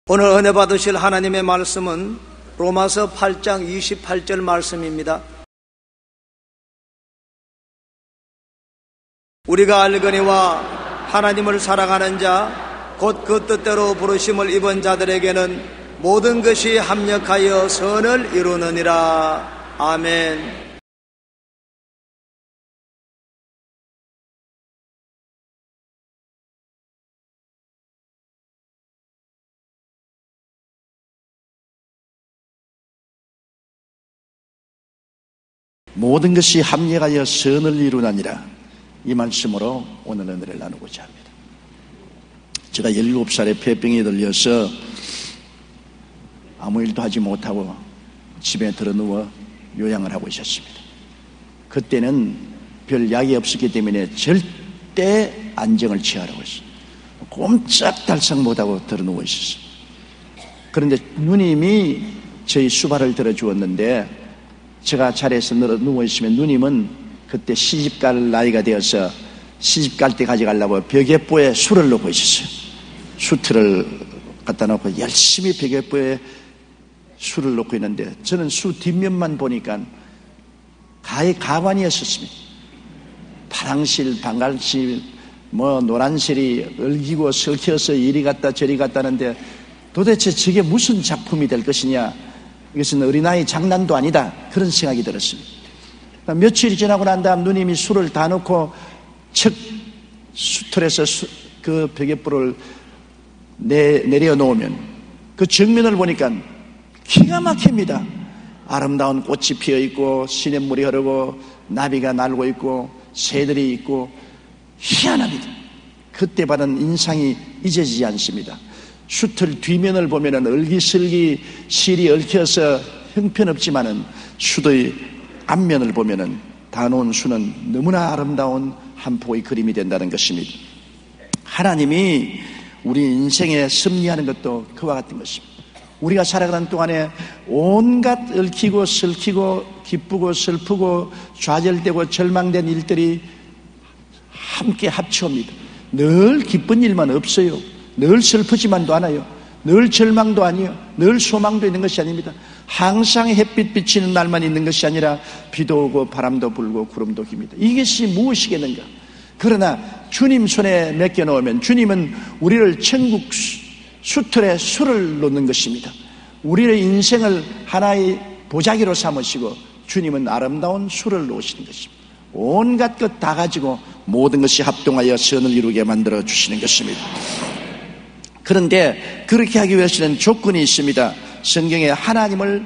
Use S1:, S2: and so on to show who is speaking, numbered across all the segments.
S1: 오늘 은혜 받으실 하나님의 말씀은 로마서 8장 28절 말씀입니다. 우리가 알거니와 하나님을 사랑하는 자, 곧 그 뜻대로 부르심을 입은 자들에게는 모든 것이 합력하여 선을 이루느니라. 아멘.
S2: 모든 것이 합력하여 선을 이루나니라. 이 말씀으로 오늘 은혜를 나누고자 합니다. 제가 17살에 폐병이 들려서 아무 일도 하지 못하고 집에 들어누워 요양을 하고 있었습니다. 그때는 별 약이 없었기 때문에 절대 안정을 취하라고 했어요. 꼼짝달싹 못하고 들어누워 있었어요. 그런데 누님이 저희 수발을 들어주었는데, 제가 자리에서 누워있으면 누님은 그때 시집갈 나이가 되어서 시집갈 때 가져가려고 벽에보에 술을 놓고 있었어요. 수트를 갖다 놓고 열심히 벽에보에 술을 놓고 있는데, 저는 수 뒷면만 보니까 가관이었었습니다. 파랑실, 방갈실, 노란실이 얽히고 설켜서 이리 갔다 저리 갔다는데, 도대체 저게 무슨 작품이 될 것이냐, 이것은 어린아이 장난도 아니다, 그런 생각이 들었습니다. 며칠이 지나고 난 다음 누님이 술을 다 넣고 척 수틀에서 그 벽에불을 내려놓으면 그 정면을 보니까 기가 막힙니다. 아름다운 꽃이 피어있고 시냇물이 흐르고 나비가 날고 있고 새들이 있고 희한합니다. 그때 받은 인상이 잊어지지 않습니다. 수틀 뒷면을 보면은 얼기설기 실이 얽혀서 형편없지만은 수도의 앞면을 보면은 다 놓은 수는 너무나 아름다운 한 폭의 그림이 된다는 것입니다. 하나님이 우리 인생에 섭리하는 것도 그와 같은 것입니다. 우리가 살아가는 동안에 온갖 얽히고 설키고 기쁘고 슬프고 좌절되고 절망된 일들이 함께 합쳐옵니다. 늘 기쁜 일만 없어요. 늘 슬프지만도 않아요. 늘 절망도 아니에요. 늘 소망도 있는 것이 아닙니다. 항상 햇빛 비치는 날만 있는 것이 아니라 비도 오고 바람도 불고 구름도 깁니다. 이것이 무엇이겠는가? 그러나 주님 손에 맡겨놓으면 주님은 우리를 천국 수틀에 술을 놓는 것입니다. 우리의 인생을 하나의 보자기로 삼으시고 주님은 아름다운 술을 놓으시는 것입니다. 온갖 것 다 가지고 모든 것이 합동하여 선을 이루게 만들어 주시는 것입니다. 그런데 그렇게 하기 위해서는 조건이 있습니다. 성경에 하나님을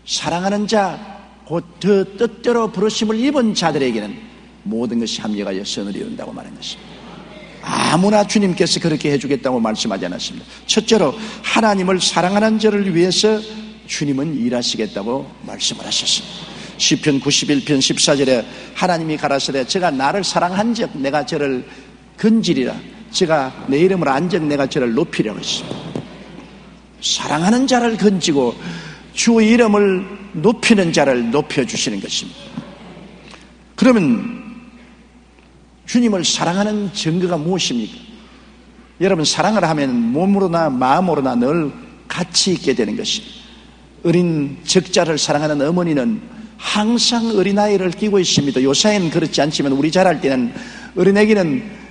S2: 사랑하는 자, 곧 그 뜻대로 부르심을 입은 자들에게는 모든 것이 합력하여 선을 이룬다고 말한 것입니다. 아무나 주님께서 그렇게 해주겠다고 말씀하지 않았습니다. 첫째로 하나님을 사랑하는 자를 위해서 주님은 일하시겠다고 말씀을 하셨습니다. 시편 91편 14절에 하나님이 가라사대 제가 나를 사랑한 적 내가 저를 건지리라, 제가 내 이름을 안 적 내가 저를 높이려고 했습니다. 사랑하는 자를 건지고 주 이름을 높이는 자를 높여주시는 것입니다. 그러면 주님을 사랑하는 증거가 무엇입니까? 여러분, 사랑을 하면 몸으로나 마음으로나 늘 같이 있게 되는 것입니다. 어린 적자를 사랑하는 어머니는 항상 어린아이를 끼고 있습니다. 요새는 그렇지 않지만 우리 자랄 때는 어린애기는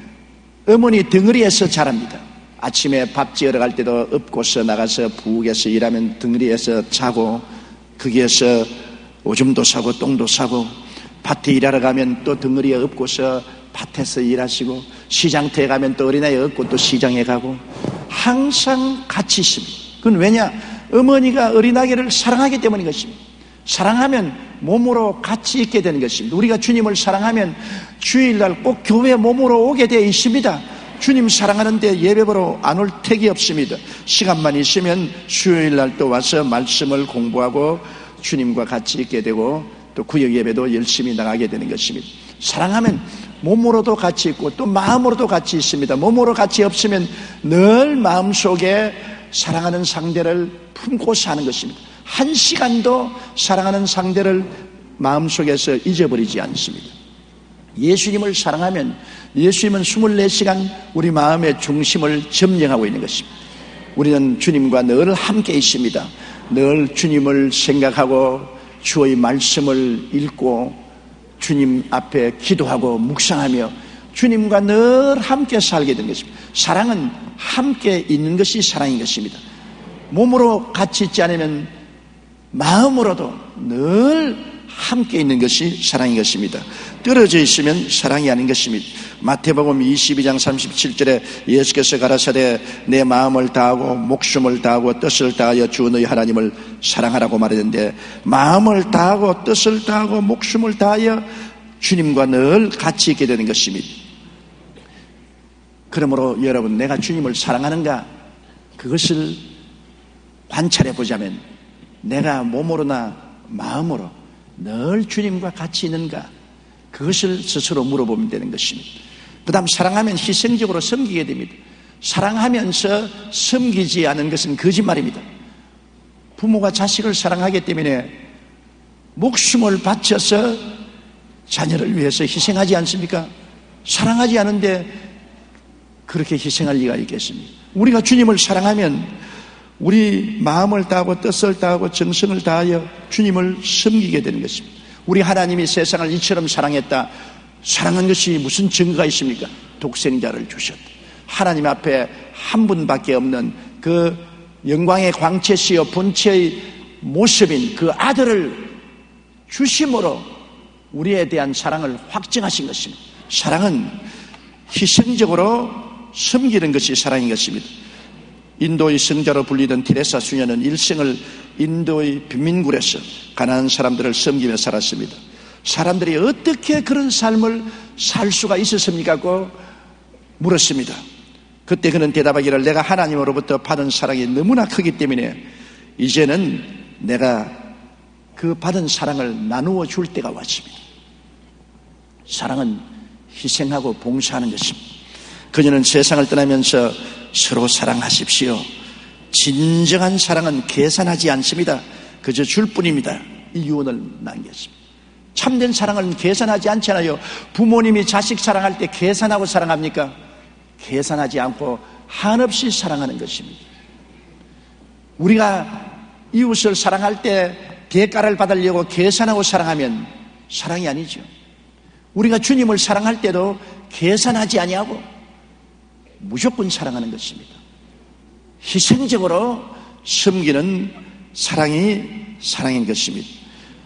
S2: 어머니 덩어리에서 자랍니다. 아침에 밥 지으러 갈 때도 업고서 나가서 부엌에서 일하면 덩어리에서 자고, 거기에서 오줌도 싸고 똥도 싸고, 밭에 일하러 가면 또 덩어리에 업고서 밭에서 일하시고, 시장터에 가면 또 어린아이 업고 또 시장에 가고, 항상 같이 있습니다. 그건 왜냐? 어머니가 어린아이를 사랑하기 때문인 것입니다. 사랑하면 몸으로 같이 있게 되는 것입니다. 우리가 주님을 사랑하면 주일날 꼭 교회 몸으로 오게 되어 있습니다. 주님 사랑하는데 예배보러 안 올 택이 없습니다. 시간만 있으면 수요일날 또 와서 말씀을 공부하고 주님과 같이 있게 되고, 또 구역 예배도 열심히 나가게 되는 것입니다. 사랑하면 몸으로도 같이 있고 또 마음으로도 같이 있습니다. 몸으로 같이 없으면 늘 마음속에 사랑하는 상대를 품고 사는 것입니다. 한 시간도 사랑하는 상대를 마음속에서 잊어버리지 않습니다. 예수님을 사랑하면 예수님은 24시간 우리 마음의 중심을 점령하고 있는 것입니다. 우리는 주님과 늘 함께 있습니다. 늘 주님을 생각하고 주의 말씀을 읽고 주님 앞에 기도하고 묵상하며 주님과 늘 함께 살게 된 것입니다. 사랑은 함께 있는 것이 사랑인 것입니다. 몸으로 같이 있지 않으면 마음으로도 늘 함께 있는 것이 사랑인 것입니다. 떨어져 있으면 사랑이 아닌 것입니다. 마태복음 22장 37절에 예수께서 가라사대 내 마음을 다하고 목숨을 다하고 뜻을 다하여 주 너희 하나님을 사랑하라고 말했는데, 마음을 다하고 뜻을 다하고 목숨을 다하여 주님과 늘 같이 있게 되는 것입니다. 그러므로 여러분, 내가 주님을 사랑하는가, 그것을 관찰해 보자면 내가 몸으로나 마음으로 늘 주님과 같이 있는가, 그것을 스스로 물어보면 되는 것입니다. 그 다음, 사랑하면 희생적으로 섬기게 됩니다. 사랑하면서 섬기지 않은 것은 거짓말입니다. 부모가 자식을 사랑하기 때문에 목숨을 바쳐서 자녀를 위해서 희생하지 않습니까? 사랑하지 않은데 그렇게 희생할 리가 있겠습니까? 우리가 주님을 사랑하면 우리 마음을 다하고 뜻을 다하고 정성을 다하여 주님을 섬기게 되는 것입니다. 우리 하나님이 세상을 이처럼 사랑했다. 사랑한 것이 무슨 증거가 있습니까? 독생자를 주셨다. 하나님 앞에 한 분밖에 없는 그 영광의 광채시여 본체의 모습인 그 아들을 주심으로 우리에 대한 사랑을 확증하신 것입니다. 사랑은 희생적으로 섬기는 것이 사랑인 것입니다. 인도의 성자로 불리던 테레사 수녀는 일생을 인도의 빈민굴에서 가난한 사람들을 섬기며 살았습니다. 사람들이 어떻게 그런 삶을 살 수가 있었습니까? 고 물었습니다. 그때 그는 대답하기를, 내가 하나님으로부터 받은 사랑이 너무나 크기 때문에 이제는 내가 그 받은 사랑을 나누어 줄 때가 왔습니다. 사랑은 희생하고 봉사하는 것입니다. 그녀는 세상을 떠나면서 서로 사랑하십시오. 진정한 사랑은 계산하지 않습니다. 그저 줄 뿐입니다. 이 유언을 남겼습니다. 참된 사랑은 계산하지 않잖아요. 부모님이 자식 사랑할 때 계산하고 사랑합니까? 계산하지 않고 한없이 사랑하는 것입니다. 우리가 이웃을 사랑할 때 대가를 받으려고 계산하고 사랑하면 사랑이 아니죠. 우리가 주님을 사랑할 때도 계산하지 아니하고 무조건 사랑하는 것입니다. 희생적으로 섬기는 사랑이 사랑인 것입니다.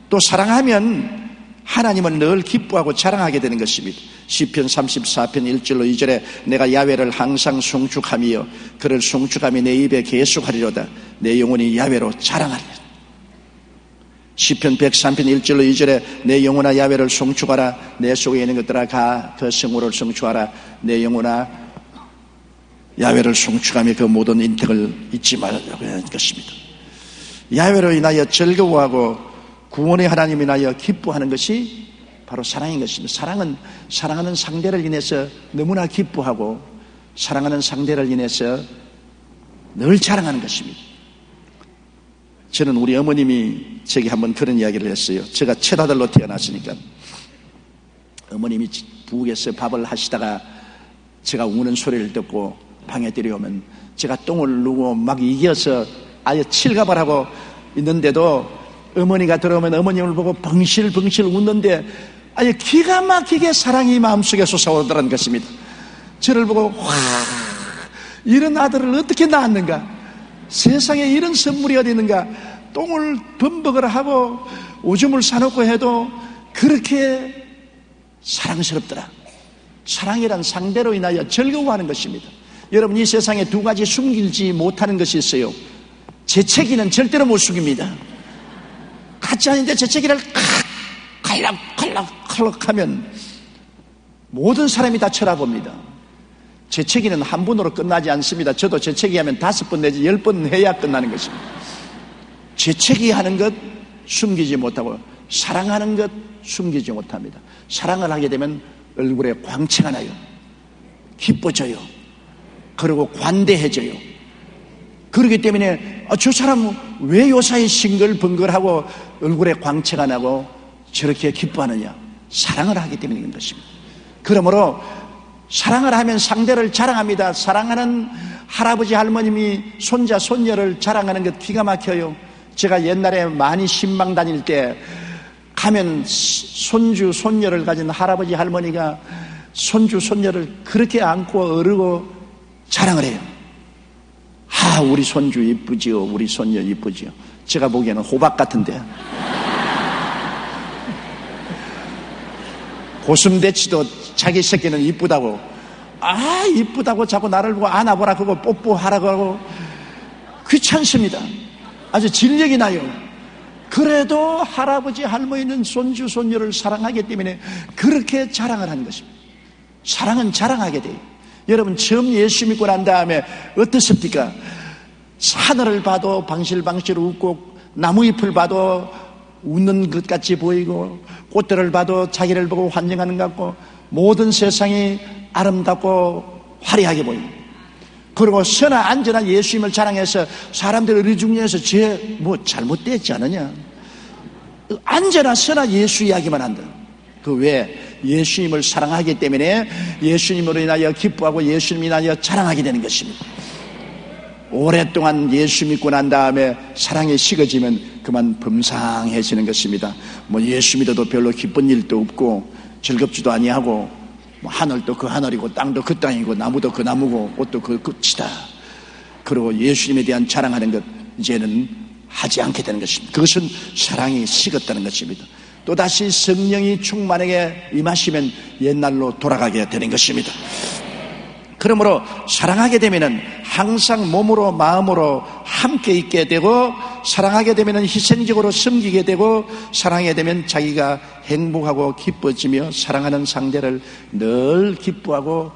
S2: 또 사랑하면 하나님은 늘 기뻐하고 자랑하게 되는 것입니다. 시편 34편 1절로 2절에 내가 야훼를 항상 송축하며 그를 송축하며 내 입에 계속하리로다. 내 영혼이 야훼로 자랑하리라. 시편 103편 1절로 2절에 내 영혼아 야훼를 송축하라. 내 속에 있는 것들아 가 그 성호를 송축하라. 내 영혼아 야훼를 송축하며 그 모든 인택을 잊지 말라고 하는 것입니다. 야훼로 인하여 즐거워하고 구원의 하나님 인하여 기뻐하는 것이 바로 사랑인 것입니다. 사랑은 사랑하는 상대를 인해서 너무나 기뻐하고 사랑하는 상대를 인해서 늘 자랑하는 것입니다. 저는 우리 어머님이 제게 한번 그런 이야기를 했어요. 제가 쳇아들로 태어났으니까 어머님이 부엌에서 밥을 하시다가 제가 우는 소리를 듣고 방에 들여오면 제가 똥을 누고 막 이겨서 아예 칠갑을 하고 있는데도 어머니가 들어오면 어머님을 보고 벙실벙실 웃는데 아예 기가 막히게 사랑이 마음속에 솟아오르더라는 것입니다. 저를 보고 와, 이런 아들을 어떻게 낳았는가, 세상에 이런 선물이 어디 있는가, 똥을 범벅을 하고 오줌을 싸놓고 해도 그렇게 사랑스럽더라. 사랑이란 상대로 인하여 즐거워하는 것입니다. 여러분, 이 세상에 두 가지 숨기지 못하는 것이 있어요. 재채기는 절대로 못 숨깁니다. 같이 하는데 재채기를 칼락칼락 하면 모든 사람이 다 쳐다봅니다. 재채기는 한 번으로 끝나지 않습니다. 저도 재채기하면 5번 내지 10번 해야 끝나는 것입니다. 재채기하는 것 숨기지 못하고 사랑하는 것 숨기지 못합니다. 사랑을 하게 되면 얼굴에 광채가 나요. 기뻐져요. 그리고 관대해져요. 그렇기 때문에 저 사람은 왜 요사이 싱글벙글하고 얼굴에 광채가 나고 저렇게 기뻐하느냐? 사랑을 하기 때문인 것입니다. 그러므로 사랑을 하면 상대를 자랑합니다. 사랑하는 할아버지 할머님이 손자 손녀를 자랑하는 것 기가 막혀요. 제가 옛날에 많이 신방 다닐 때 가면 손주 손녀를 가진 할아버지 할머니가 손주 손녀를 그렇게 안고 어르고 자랑을 해요. 아, 우리 손주 이쁘지요, 우리 손녀 이쁘지요. 제가 보기에는 호박 같은데. 고슴대치도 자기 새끼는 이쁘다고, 아, 이쁘다고 자꾸 나를 보고 안아보라 그러고 뽀뽀하라고 하고 귀찮습니다. 아주 진력이 나요. 그래도 할아버지 할머니는 손주 손녀를 사랑하기 때문에 그렇게 자랑을 하는 것입니다. 사랑은 자랑하게 돼요. 여러분, 처음 예수 믿고 난 다음에 어떻습니까? 하늘을 봐도 방실방실 웃고, 나무잎을 봐도 웃는 것 같이 보이고, 꽃들을 봐도 자기를 보고 환영하는 것 같고, 모든 세상이 아름답고 화려하게 보입니다. 그리고 서나 앉으나 예수님을 자랑해서 사람들 의리중에서 쟤 뭐 잘못됐지 않느냐, 앉으나 서나 예수 이야기만 한다. 그 왜? 예수님을 사랑하기 때문에 예수님으로 인하여 기뻐하고 예수님으로 인하여 자랑하게 되는 것입니다. 오랫동안 예수 믿고 난 다음에 사랑이 식어지면 그만 범상해지는 것입니다. 뭐 예수 믿어도 별로 기쁜 일도 없고 즐겁지도 아니하고, 뭐 하늘도 그 하늘이고 땅도 그 땅이고 나무도 그 나무고 옷도 그 끝이다. 그리고 예수님에 대한 자랑하는 것 이제는 하지 않게 되는 것입니다. 그것은 사랑이 식었다는 것입니다. 또다시 성령이 충만하게 임하시면 옛날로 돌아가게 되는 것입니다. 그러므로 사랑하게 되면은 항상 몸으로 마음으로 함께 있게 되고, 사랑하게 되면은 희생적으로 섬기게 되고, 사랑하게 되면 자기가 행복하고 기뻐지며 사랑하는 상대를 늘 기뻐하고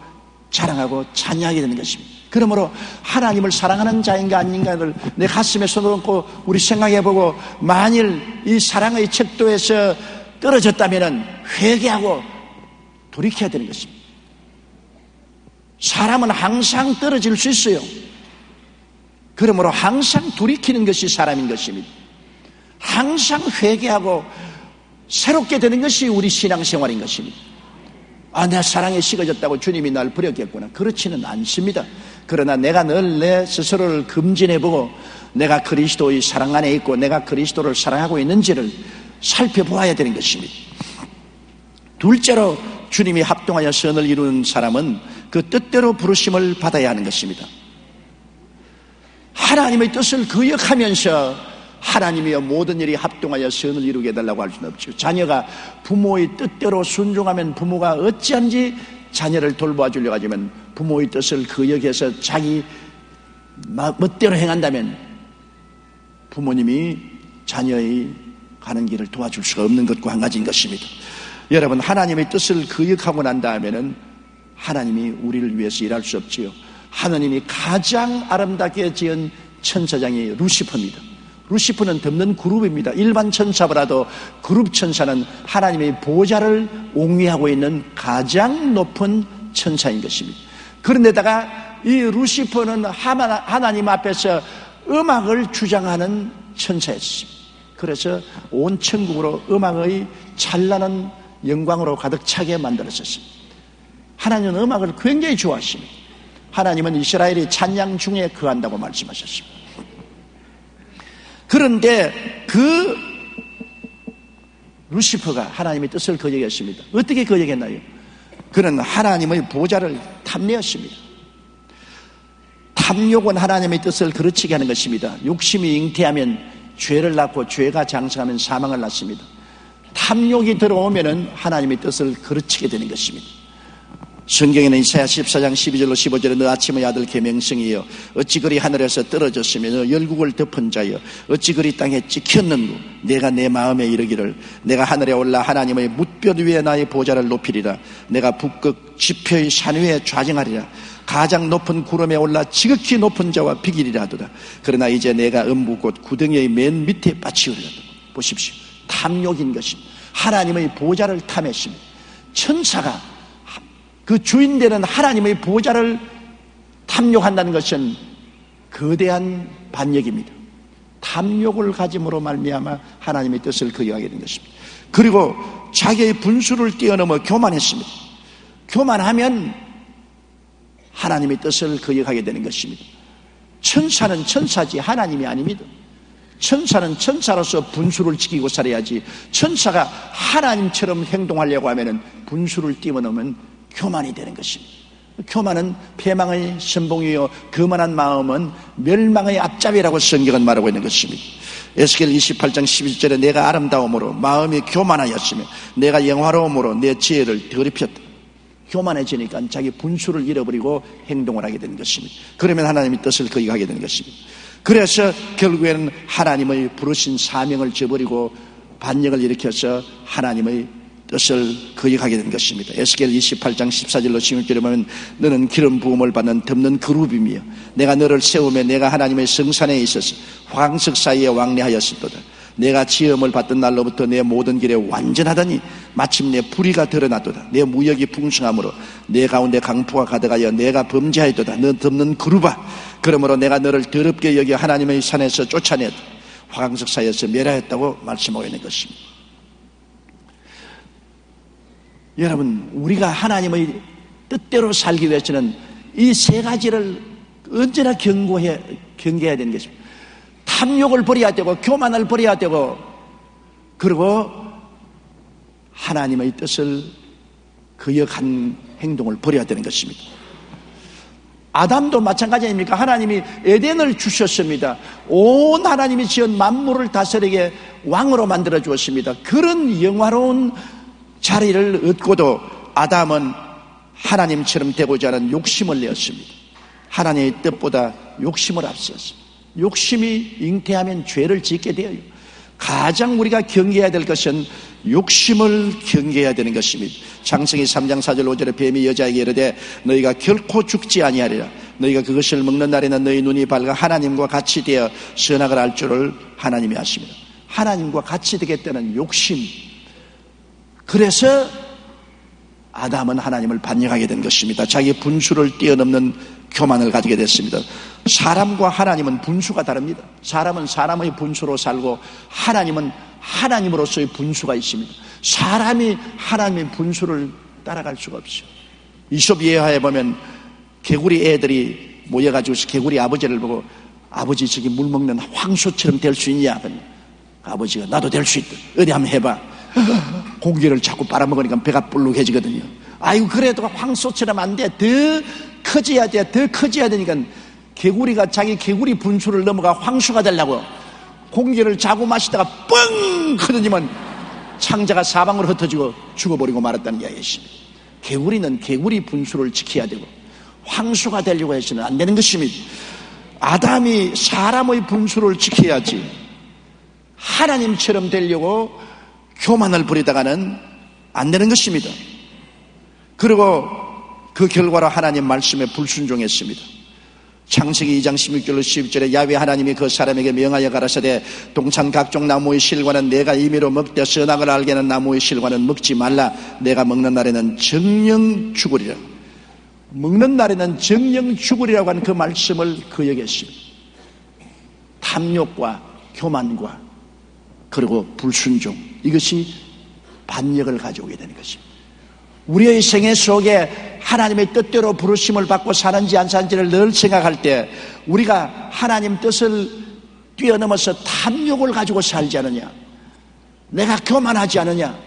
S2: 자랑하고 찬양하게 되는 것입니다. 그러므로 하나님을 사랑하는 자인가 아닌가를 내 가슴에 손을 얹고 우리 생각해보고, 만일 이 사랑의 척도에서 떨어졌다면 회개하고 돌이켜야 되는 것입니다. 사람은 항상 떨어질 수 있어요. 그러므로 항상 돌이키는 것이 사람인 것입니다. 항상 회개하고 새롭게 되는 것이 우리 신앙생활인 것입니다. 아, 내 사랑이 식어졌다고 주님이 날 버렸겠구나. 그렇지는 않습니다. 그러나 내가 늘 내 스스로를 검진해보고 내가 그리스도의 사랑 안에 있고 내가 그리스도를 사랑하고 있는지를 살펴보아야 되는 것입니다. 둘째로 주님이 합동하여 선을 이루는 사람은 그 뜻대로 부르심을 받아야 하는 것입니다. 하나님의 뜻을 거역하면서 하나님이여 모든 일이 합동하여 선을 이루게 해달라고 할 수는 없죠. 자녀가 부모의 뜻대로 순종하면 부모가 어찌한지 자녀를 돌보아주려고 하지만, 부모의 뜻을 거역해서 자기 멋대로 행한다면 부모님이 자녀의 가는 길을 도와줄 수가 없는 것과 한 가지인 것입니다. 여러분, 하나님의 뜻을 거역하고 난 다음에는 하나님이 우리를 위해서 일할 수 없지요. 하나님이 가장 아름답게 지은 천사장이 루시퍼입니다. 루시퍼는 덮는 그룹입니다. 일반 천사보다도 그룹 천사는 하나님의 보좌를 옹이하고 있는 가장 높은 천사인 것입니다. 그런데다가 이 루시퍼는 하나님 앞에서 음악을 주장하는 천사였습니다. 그래서 온 천국으로 음악의 찬란한 영광으로 가득 차게 만들었습니다. 하나님은 음악을 굉장히 좋아하십니다. 하나님은 이스라엘이 찬양 중에 거한다고 말씀하셨습니다. 그런데 그 루시퍼가 하나님의 뜻을 거역했습니다. 어떻게 거역했나요? 그는 하나님의 보좌를 탐내었습니다. 탐욕은 하나님의 뜻을 그르치게 하는 것입니다. 욕심이 잉태하면 죄를 낳고 죄가 장성하면 사망을 낳습니다. 탐욕이 들어오면 하나님의 뜻을 그르치게 되는 것입니다. 성경에는 이사야 14장 12절로 15절에 너 아침의 아들 계명성이여 어찌 그리 하늘에서 떨어졌으며 너 열국을 덮은 자여 어찌 그리 땅에 찍혔는고 내가 내 마음에 이르기를 내가 하늘에 올라 하나님의 뭇별 위에 나의 보좌를 높이리라 내가 북극 지표의 산 위에 좌정하리라 가장 높은 구름에 올라 지극히 높은 자와 비기리라 하도다. 그러나 이제 내가 음부 곧 구덩이의 맨 밑에 빠치우리라. 보십시오. 탐욕인 것입니다. 하나님의 보좌를 탐했습니다. 천사가 그 주인되는 하나님의 보좌를 탐욕한다는 것은 거대한 반역입니다. 탐욕을 가짐으로 말미암아 하나님의 뜻을 거역하게 된 것입니다. 그리고 자기의 분수를 뛰어넘어 교만했습니다. 교만하면 하나님의 뜻을 거역하게 되는 것입니다. 천사는 천사지 하나님이 아닙니다. 천사는 천사로서 분수를 지키고 살아야지, 천사가 하나님처럼 행동하려고 하면 분수를 뛰어넘으면 교만이 되는 것입니다. 교만은 패망의 선봉이요 거만한 마음은 멸망의 앞잡이라고 성경은 말하고 있는 것입니다. 에스겔 28장 11절에 내가 아름다움으로 마음이 교만하였으며 내가 영화로움으로 내 지혜를 더럽혔다. 교만해지니까 자기 분수를 잃어버리고 행동을 하게 되는 것입니다. 그러면 하나님의 뜻을 거역하게 되는 것입니다. 그래서 결국에는 하나님의 부르신 사명을 저버리고 반역을 일으켜서 하나님의 뜻을 거역하게 된 것입니다. 에스겔 28장 14절로 16절에 보면 너는 기름 부음을 받는 덮는 그룹이며 내가 너를 세우며 내가 하나님의 성산에 있어서 황석 사이에 왕래하였었도다. 내가 지음을 받던 날로부터 내 모든 길에 완전하더니 마침내 불의가 드러났도다. 내 무역이 풍성함으로 내 가운데 강포가 가득하여 내가 범죄하였도다. 너 덮는 그룹아, 그러므로 내가 너를 더럽게 여겨 하나님의 산에서 쫓아냈다. 황석 사이에서 멸하였다고 말씀하고 있는 것입니다. 여러분, 우리가 하나님의 뜻대로 살기 위해서는 이 세 가지를 언제나 경계해야 되는 것입니다. 탐욕을 버려야 되고 교만을 버려야 되고, 그리고 하나님의 뜻을 거역한 행동을 버려야 되는 것입니다. 아담도 마찬가지 아닙니까? 하나님이 에덴을 주셨습니다. 온 하나님이 지은 만물을 다스리게 왕으로 만들어 주었습니다. 그런 영화로운 자리를 얻고도 아담은 하나님처럼 되고자 하는 욕심을 내었습니다. 하나님의 뜻보다 욕심을 앞세웠습니다. 욕심이 잉태하면 죄를 짓게 되어요. 가장 우리가 경계해야 될 것은 욕심을 경계해야 되는 것입니다. 창세기 3장 4절 5절에 뱀이 여자에게 이르되 너희가 결코 죽지 아니하리라. 너희가 그것을 먹는 날에는 너희 눈이 밝아 하나님과 같이 되어 선악을 알 줄을 하나님이 아십니다. 하나님과 같이 되겠다는 욕심. 그래서 아담은 하나님을 반역하게 된 것입니다. 자기 분수를 뛰어넘는 교만을 가지게 됐습니다. 사람과 하나님은 분수가 다릅니다. 사람은 사람의 분수로 살고 하나님은 하나님으로서의 분수가 있습니다. 사람이 하나님의 분수를 따라갈 수가 없어요. 이솝 예화에 보면 개구리 애들이 모여가지고 개구리 아버지를 보고 아버지 저기 물 먹는 황소처럼 될 수 있냐? 아버지가 나도 될 수 있다. 어디 한번 해봐. 고기를 자꾸 빨아먹으니까 배가 불룩해지거든요. 아이고 그래도 황소처럼 안 돼. 더 커져야 돼. 더 커져야 되니까 개구리가 자기 개구리 분수를 넘어가 황소가 되려고 공기를 자고 마시다가 뻥 커져지면 창자가 사방으로 흩어지고 죽어버리고 말았다는 이야기입니다. 개구리는 개구리 분수를 지켜야 되고 황소가 되려고 해서는 안 되는 것입니다. 아담이 사람의 분수를 지켜야지 하나님처럼 되려고 교만을 부리다가는 안 되는 것입니다. 그리고 그 결과로 하나님 말씀에 불순종했습니다. 창세기 2장 16절로 12절에 야훼 하나님이 그 사람에게 명하여 가라사대 동산 각종 나무의 실과는 내가 임의로 먹되 선악을 알게 하는 나무의 실과는 먹지 말라. 내가 먹는 날에는 정령 죽으리라. 먹는 날에는 정령 죽으리라고 하는 그 말씀을 거역했습니다. 탐욕과 교만과 그리고 불순종, 이것이 반역을 가져오게 되는 것입니다. 우리의 생애 속에 하나님의 뜻대로 부르심을 받고 사는지 안 사는지를 늘 생각할 때 우리가 하나님 뜻을 뛰어넘어서 탐욕을 가지고 살지 않느냐, 내가 교만하지 않느냐,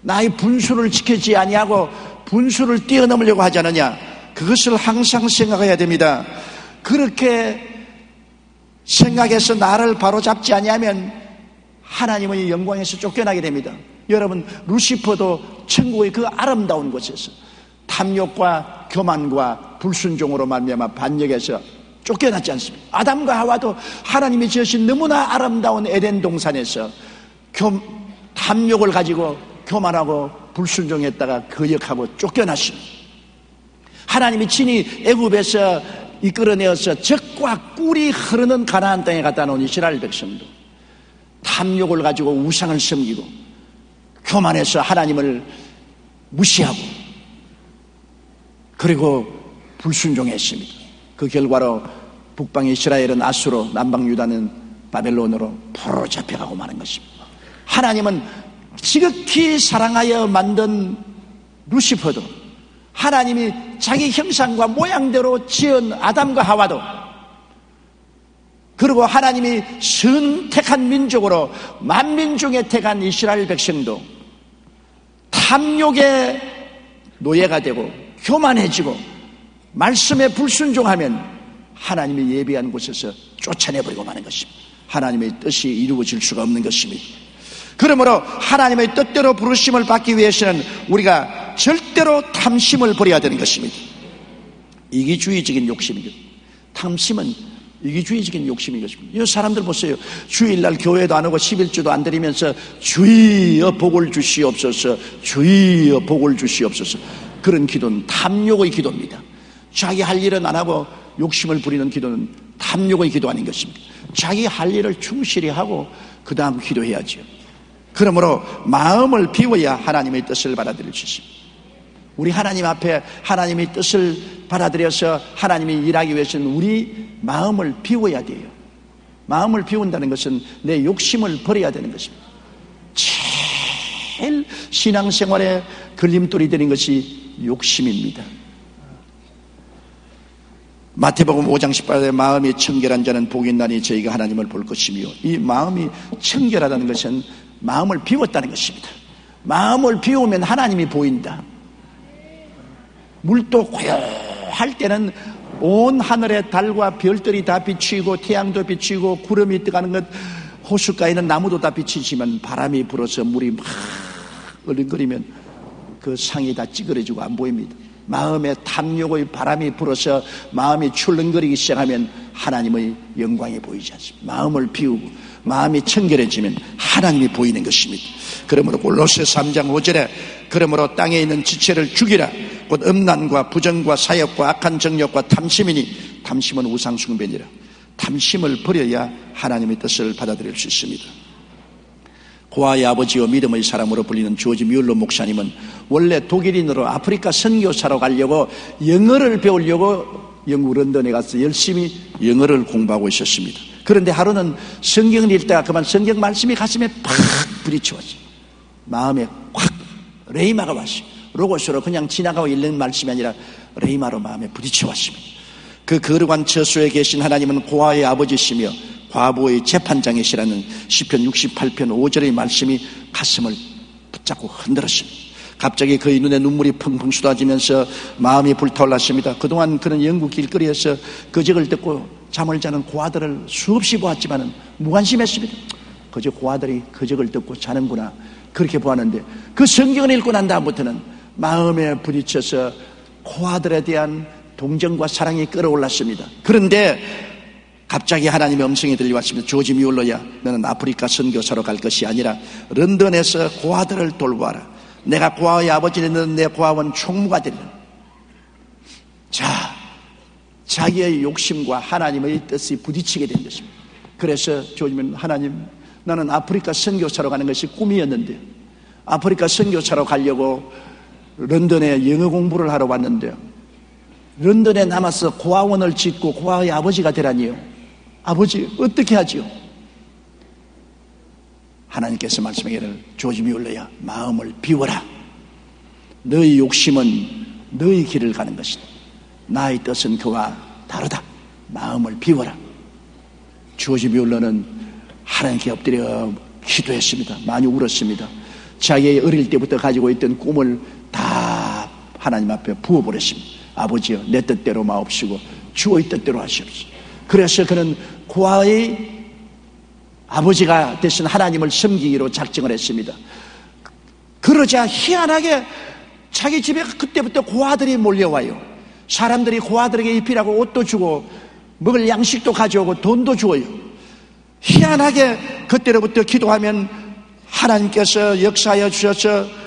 S2: 나의 분수를 지키지 아니하고 분수를 뛰어넘으려고 하지 않느냐, 그것을 항상 생각해야 됩니다. 그렇게 생각해서 나를 바로잡지 아니하면 하나님의 영광에서 쫓겨나게 됩니다. 여러분, 루시퍼도 천국의 그 아름다운 곳에서 탐욕과 교만과 불순종으로 말미암아 반역해서 쫓겨났지 않습니까? 아담과 하와도 하나님이 지으신 너무나 아름다운 에덴 동산에서 탐욕을 가지고 교만하고 불순종했다가 거역하고 쫓겨났습니다. 하나님이 친히 애굽에서 이끌어내어서 젖과 꿀이 흐르는 가나안 땅에 갖다 놓은 이스라엘 백성도 탐욕을 가지고 우상을 섬기고 교만해서 하나님을 무시하고 그리고 불순종했습니다. 그 결과로 북방 이스라엘은 아수로, 남방 유다는 바벨론으로 포로로 잡혀가고 마는 것입니다. 하나님은 지극히 사랑하여 만든 루시퍼도 하나님이 자기 형상과 모양대로 지은 아담과 하와도, 그리고 하나님이 선택한 민족으로 만민 중에 택한 이스라엘 백성도 탐욕의 노예가 되고 교만해지고 말씀에 불순종하면 하나님이 예비한 곳에서 쫓아내버리고 마는 것입니다. 하나님의 뜻이 이루어질 수가 없는 것입니다. 그러므로 하나님의 뜻대로 부르심을 받기 위해서는 우리가 절대로 탐심을 버려야 되는 것입니다. 이기주의적인 욕심이죠. 탐심은 이기주의적인 욕심인 것입니다. 이 사람들 보세요. 주일날 교회도 안 오고 11주도 안 드리면서 주여 복을 주시옵소서, 주여 복을 주시옵소서. 그런 기도는 탐욕의 기도입니다. 자기 할 일은 안 하고 욕심을 부리는 기도는 탐욕의 기도 아닌 것입니다. 자기 할 일을 충실히 하고 그 다음 기도해야죠. 그러므로 마음을 비워야 하나님의 뜻을 받아들일 수 있습니다. 우리 하나님 앞에 하나님의 뜻을 받아들여서 하나님이 일하기 위해서는 우리 마음을 비워야 돼요. 마음을 비운다는 것은 내 욕심을 버려야 되는 것입니다. 제일 신앙생활에 걸림돌이 되는 것이 욕심입니다. 마태복음 5장 18절에 마음이 청결한 자는 복이 있나니 저희가 하나님을 볼 것이며, 이 마음이 청결하다는 것은 마음을 비웠다는 것입니다. 마음을 비우면 하나님이 보인다. 물도 고요할 때는 온 하늘에 달과 별들이 다 비추이고 태양도 비추이고 구름이 떠가는 것, 호숫가에 있는 나무도 다 비치지만 바람이 불어서 물이 막 얼렁거리면 그 상이 다 찌그러지고 안 보입니다. 마음에 탐욕의 바람이 불어서 마음이 출렁거리기 시작하면 하나님의 영광이 보이지 않습니다. 마음을 비우고 마음이 청결해지면 하나님이 보이는 것입니다. 그러므로 골로새 3장 5절에 그러므로 땅에 있는 지체를 죽이라. 곧 음란과 부정과 사욕과 악한 정욕과 탐심이니 탐심은 우상 숭배니라. 탐심을 버려야 하나님의 뜻을 받아들일 수 있습니다. 고아의 아버지와 믿음의 사람으로 불리는 조지 뮬러 목사님은 원래 독일인으로 아프리카 선교사로 가려고 영어를 배우려고 영국 런던에 가서 열심히 영어를 공부하고 있었습니다. 그런데 하루는 성경을 읽다가 그만 성경 말씀이 가슴에 팍 부딪혀왔어요. 마음에 확 레이마가 왔어요. 로고스로 그냥 지나가고 읽는 말씀이 아니라 레이마로 마음에 부딪혀왔습니다. 그 거룩한 저수에 계신 하나님은 고아의 아버지시며 과부의 재판장이시라는 시편 68편 5절의 말씀이 가슴을 붙잡고 흔들었습니다. 갑자기 그의 눈에 눈물이 펑펑 쏟아지면서 마음이 불타올랐습니다. 그동안 그는 영국 길거리에서 거적을 듣고 잠을 자는 고아들을 수없이 보았지만 무관심했습니다. 그저 고아들이 거적을 듣고 자는구나, 그렇게 보았는데 그 성경을 읽고 난 다음부터는 마음에 부딪혀서 고아들에 대한 동정과 사랑이 끌어올랐습니다. 그런데 갑자기 하나님의 음성이 들려왔습니다. 조지 뮬러야, 너는 아프리카 선교사로 갈 것이 아니라 런던에서 고아들을 돌보아라. 내가 고아의 아버지는 내 고아원 총무가 되리라. 자, 자기의 욕심과 하나님의 뜻이 부딪히게 된 것입니다. 그래서 조지는 하나님, 나는 아프리카 선교사로 가는 것이 꿈이었는데 아프리카 선교사로 가려고 런던에 영어 공부를 하러 왔는데 런던에 남아서 고아원을 짓고 고아의 아버지가 되라니요. 아버지 어떻게 하지요? 하나님께서 말씀하기를 조지 뮬러야, 마음을 비워라. 너의 욕심은 너의 길을 가는 것이다. 나의 뜻은 그와 다르다. 마음을 비워라. 조지 뮬러는 하나님께 엎드려 기도했습니다. 많이 울었습니다. 자기의 어릴 때부터 가지고 있던 꿈을 다 하나님 앞에 부어버렸습니다. 아버지여, 내 뜻대로 마옵시고 주의 뜻대로 하시옵소서. 그래서 그는 고아의 아버지가 되신 하나님을 섬기기로 작정을 했습니다. 그러자 희한하게 자기 집에 그때부터 고아들이 몰려와요. 사람들이 고아들에게 입히라고 옷도 주고 먹을 양식도 가져오고 돈도 주어요. 희한하게 그때로부터 기도하면 하나님께서 역사하여 주셔서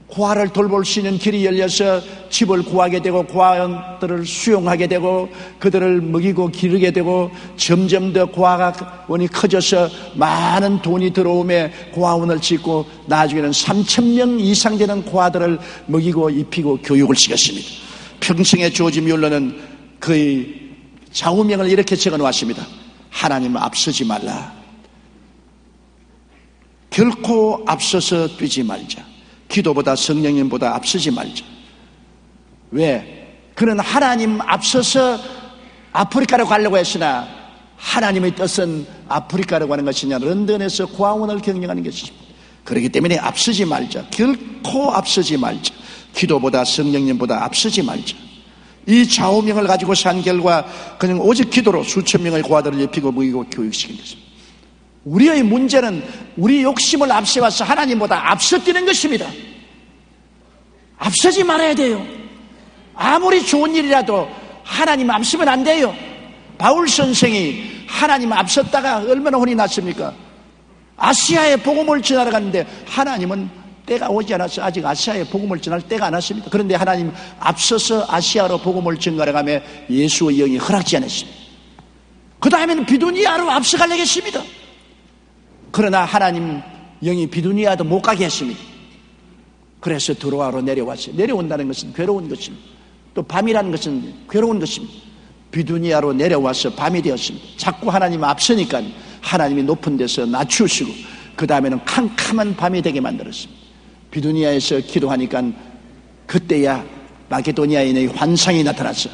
S2: 고아를 돌볼 수 있는 길이 열려서 집을 구하게 되고 고아원들을 수용하게 되고 그들을 먹이고 기르게 되고 점점 더 고아원이 커져서 많은 돈이 들어오며 고아원을 짓고 나중에는 3,000명 이상 되는 고아들을 먹이고 입히고 교육을 시켰습니다. 평생에 조지 뮬러는 그의 좌우명을 이렇게 적어놓았습니다. 하나님을 앞서지 말라. 결코 앞서서 뛰지 말자. 기도보다 성령님보다 앞서지 말자. 왜? 그는 하나님 앞서서 아프리카로 가려고 했으나 하나님의 뜻은 아프리카로 가는 것이냐 런던에서 고아원을 경영하는 것입니다. 그렇기 때문에 앞서지 말자. 결코 앞서지 말자. 기도보다 성령님보다 앞서지 말자. 이 좌우명을 가지고 산 결과 그냥 오직 기도로 수천 명의 고아들을 입히고 먹이고 교육시킨 것입니다. 우리의 문제는 우리 욕심을 앞세워서 하나님보다 앞서 뛰는 것입니다. 앞서지 말아야 돼요. 아무리 좋은 일이라도 하나님 앞서면 안 돼요. 바울 선생이 하나님 앞섰다가 얼마나 혼이 났습니까? 아시아에 복음을 전하러 갔는데 하나님은 때가 오지 않아서 아직 아시아에 복음을 전할 때가 안 왔습니다. 그런데 하나님 앞서서 아시아로 복음을 전하러 가며 예수의 영이 허락지 않았습니다. 그 다음에는 비두니아로 앞서가려고 했습니다. 그러나 하나님 영이 비두니아도 못 가게 했습니다. 그래서 드로아로 내려왔어요. 내려온다는 것은 괴로운 것입니다. 또 밤이라는 것은 괴로운 것입니다. 비두니아로 내려와서 밤이 되었습니다. 자꾸 하나님 앞서니까 하나님이 높은 데서 낮추시고 그 다음에는 캄캄한 밤이 되게 만들었습니다. 비두니아에서 기도하니까 그때야 마게도니아인의 환상이 나타나서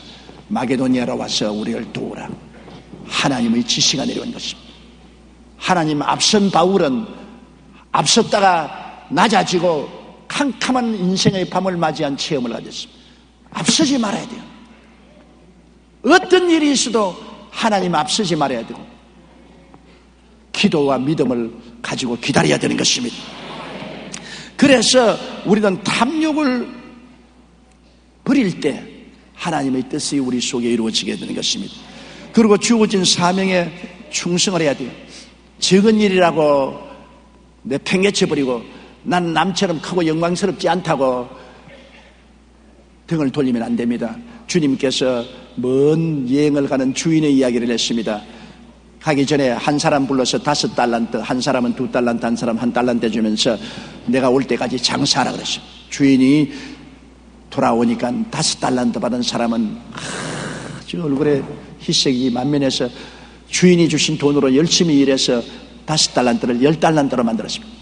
S2: 마게도니아로 와서 우리를 도우라. 하나님의 지시가 내려온 것입니다. 하나님 앞선 바울은 앞섰다가 낮아지고 캄캄한 인생의 밤을 맞이한 체험을 가졌습니다. 앞서지 말아야 돼요. 어떤 일이 있어도 하나님 앞서지 말아야 되고 기도와 믿음을 가지고 기다려야 되는 것입니다. 그래서 우리는 탐욕을 버릴 때 하나님의 뜻이 우리 속에 이루어지게 되는 것입니다. 그리고 주어진 사명에 충성을 해야 돼요. 적은 일이라고 내팽개쳐버리고 난 남처럼 크고 영광스럽지 않다고 등을 돌리면 안 됩니다. 주님께서 먼 여행을 가는 주인의 이야기를 했습니다. 가기 전에 한 사람 불러서 5달란트, 한 사람은 2달란트, 한 사람 1달란트 주면서 내가 올 때까지 장사하라 그랬어요. 주인이 돌아오니까 5달란트 받은 사람은 지금 얼굴에 희색이 만면해서 주인이 주신 돈으로 열심히 일해서 5달란트를 10달란트로 만들었습니다.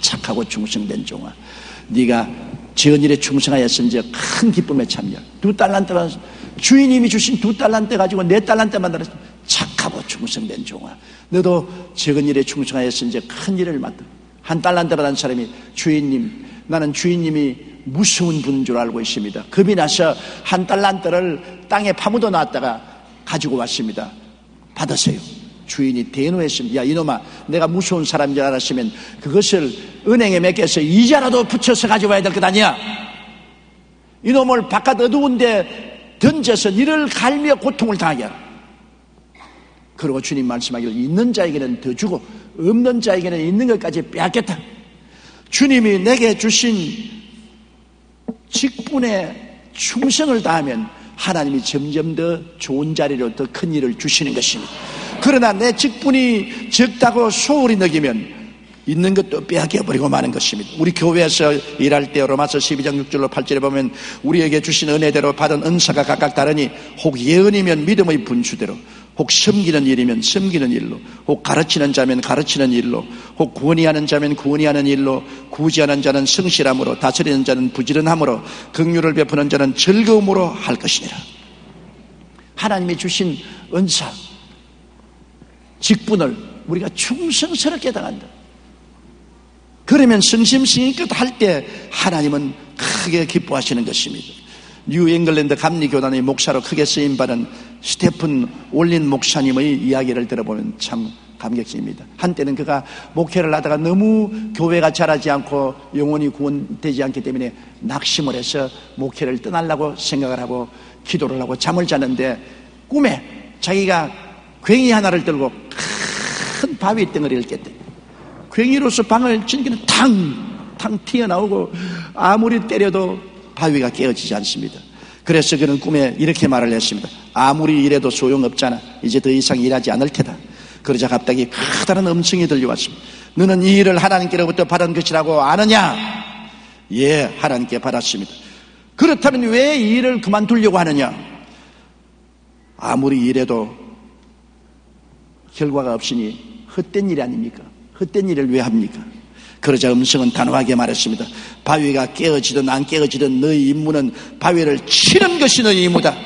S2: 착하고 충성된 종아, 네가 지은 일에 충성하였은지 큰 기쁨에 참여. 2달란트가 주인님이 주신 2달란트 가지고 4달란트 만들었습니다. 착하고 충성된 종아, 너도 적은 일에 충성하였은지 큰 일을 맡아. 1달란트 받은 사람이 주인님, 나는 주인님이 무서운 분인 줄 알고 있습니다. 겁이 나서 1달란트를 땅에 파묻어 놨다가 가지고 왔습니다. 받으세요. 주인이 대노했습니다. 야 이놈아, 내가 무서운 사람인 줄 알았으면 그것을 은행에 맡겨서 이자라도 붙여서 가져와야 될 것 아니야. 이놈을 바깥 어두운 데 던져서 이를 갈며 고통을 당하게 하라. 그리고 주님 말씀하기를 있는 자에게는 더 주고 없는 자에게는 있는 것까지 빼앗겠다. 주님이 내게 주신 직분에 충성을 다하면 하나님이 점점 더 좋은 자리로 더 큰 일을 주시는 것입니다. 그러나 내 직분이 적다고 소홀히 여기면 있는 것도 빼앗겨버리고 마는 것입니다. 우리 교회에서 일할 때 로마서 12장 6절로 8절에 보면 우리에게 주신 은혜대로 받은 은사가 각각 다르니 혹 예언이면 믿음의 분수대로, 혹 섬기는 일이면 섬기는 일로, 혹 가르치는 자면 가르치는 일로, 혹 구원하는 자면 구원하는 일로, 구제하는 자는 성실함으로, 다스리는 자는 부지런함으로, 긍휼을 베푸는 자는 즐거움으로 할 것이니라. 하나님이 주신 은사, 직분을 우리가 충성스럽게 당한다. 그러면 성심성의껏 할 때 하나님은 크게 기뻐하시는 것입니다. 뉴 잉글랜드 감리교단의 목사로 크게 쓰임받은 스테픈 올린 목사님의 이야기를 들어보면 참 감격입니다. 한때는 그가 목회를 하다가 너무 교회가 자라지 않고 영혼이 구원되지 않기 때문에 낙심을 해서 목회를 떠나려고 생각을 하고 기도를 하고 잠을 자는데 꿈에 자기가 괭이 하나를 들고 큰 바위 덩어리를 깼대. 괭이로서 방을 치니까 탕 튀어나오고 아무리 때려도 바위가 깨어지지 않습니다. 그래서 그는 꿈에 이렇게 말을 했습니다. 아무리 일해도 소용없잖아. 이제 더 이상 일하지 않을 테다. 그러자 갑자기 커다란 음성이 들려왔습니다. 너는 이 일을 하나님께로부터 받은 것이라고 아느냐? 예, 하나님께 받았습니다. 그렇다면 왜 이 일을 그만두려고 하느냐? 아무리 일해도 결과가 없으니 헛된 일 아닙니까? 헛된 일을 왜 합니까? 그러자 음성은 단호하게 말했습니다. 바위가 깨어지든 안 깨어지든 너희 임무는 바위를 치는 것이 너희 임무다.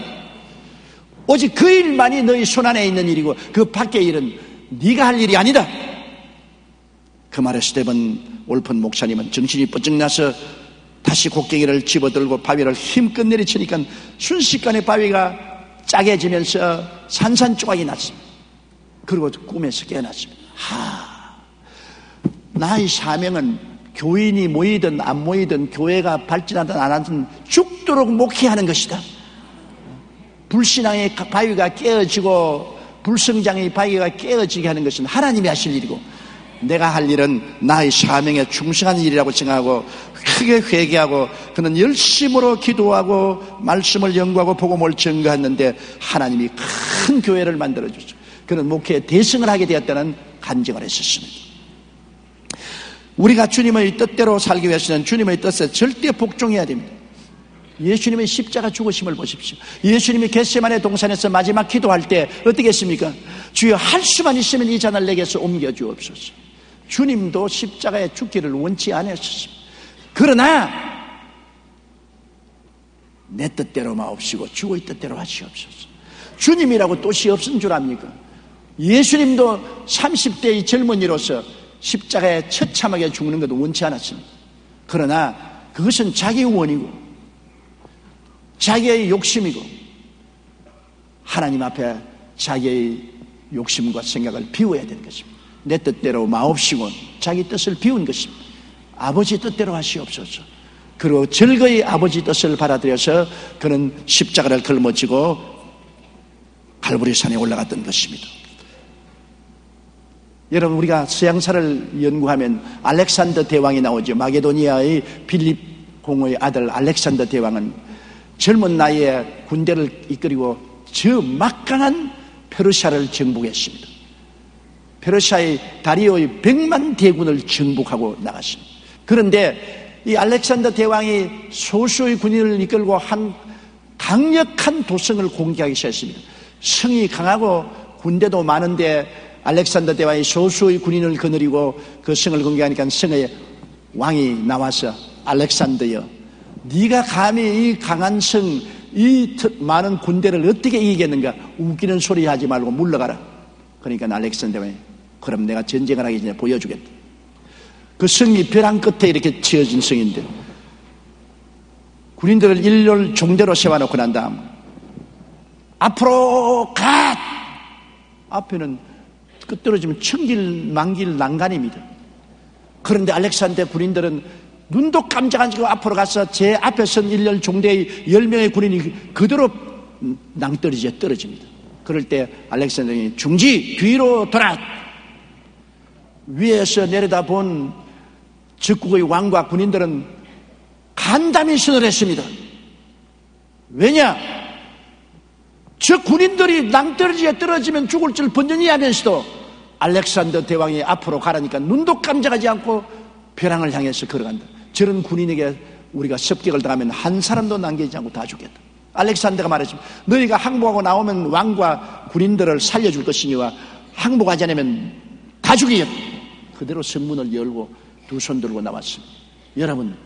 S2: 오직 그 일만이 너희 손안에 있는 일이고 그 밖의 일은 네가 할 일이 아니다. 그 말에 스테반 올픈 목사님은 정신이 번쩍 나서 다시 곡괭이를 집어들고 바위를 힘껏 내리치니까 순식간에 바위가 짜게지면서 산산조각이 났습니다. 그리고 꿈에서 깨어났습니다. 나의 사명은 교인이 모이든 안 모이든 교회가 발전하든 안 하든 죽도록 목회하는 것이다. 불신앙의 바위가 깨어지고 불성장의 바위가 깨어지게 하는 것은 하나님이 하실 일이고 내가 할 일은 나의 사명에 충성한 일이라고 생각하고 크게 회개하고 그는 열심으로 기도하고 말씀을 연구하고 복음을 증거했는데 하나님이 큰 교회를 만들어줬죠. 그는 목회에 대승을 하게 되었다는 간증을 했었습니다. 우리가 주님의 뜻대로 살기 위해서는 주님의 뜻에 절대 복종해야 됩니다. 예수님의 십자가 죽으심을 보십시오. 예수님이 겟세마네 동산에서 마지막 기도할 때 어떻게 했습니까? 주여 할 수만 있으면 이 잔을 내게서 옮겨 주옵소서. 주님도 십자가에 죽기를 원치 않으셨습니다. 그러나 내 뜻대로 마옵시고 주의 뜻대로 하시옵소서. 주님이라고 뜻이 없은 줄 압니까? 예수님도 30대의 젊은이로서 십자가에 처참하게 죽는 것도 원치 않았습니다. 그러나 그것은 자기 원이고 자기의 욕심이고 하나님 앞에 자기의 욕심과 생각을 비워야 되는 것입니다. 내 뜻대로 마옵시고 자기 뜻을 비운 것입니다. 아버지 뜻대로 하시옵소서. 그리고 즐거이 아버지 뜻을 받아들여서 그는 십자가를 걸머지고 갈보리 산에 올라갔던 것입니다. 여러분, 우리가 서양사를 연구하면 알렉산더 대왕이 나오죠. 마게도니아의 빌립 공의 아들 알렉산더 대왕은 젊은 나이에 군대를 이끌고 저 막강한 페르시아를 정복했습니다. 페르시아의 다리오의 100만 대군을 정복하고 나갔습니다. 그런데 이 알렉산더 대왕이 소수의 군인을 이끌고 한 강력한 도성을 공격하기 시작했습니다. 성이 강하고 군대도 많은데 알렉산더 대왕이 소수의 군인을 거느리고 그 성을 공격하니까 성의 왕이 나와서 알렉산더여, 네가 감히 이 강한 성, 이 많은 군대를 어떻게 이기겠는가? 웃기는 소리 하지 말고 물러가라. 그러니까 알렉산더 대왕이 그럼 내가 전쟁을 하기 전에 보여주겠다. 그 성이 벼랑 끝에 이렇게 지어진 성인데 군인들을 일렬 종대로 세워놓고 난 다음 앞으로 가! 앞에는 끝떨어지면 천길 만길 난간입니다. 그런데 알렉산더 군인들은 눈도 깜짝 안 지고 앞으로 가서 제 앞에 선 일렬 종대의 10명의 군인이 그대로 낭떠러지에 떨어집니다. 그럴 때 알렉산더는 중지 뒤로 돌아. 위에서 내려다본 적국의 왕과 군인들은 간담이 선을 했습니다. 왜냐? 저 군인들이 낭떠러지에 떨어지면 죽을 줄 번전히 하면서도 알렉산더 대왕이 앞으로 가라니까 눈도 깜짝하지 않고 벼랑을 향해서 걸어간다. 저런 군인에게 우리가 습격을 당하면 한 사람도 남기지 않고 다 죽겠다. 알렉산더가 말했습니다. 너희가 항복하고 나오면 왕과 군인들을 살려줄 것이니와 항복하지 않으면 다 죽이겠다. 그대로 성문을 열고 두 손 들고 나왔습니다. 여러분,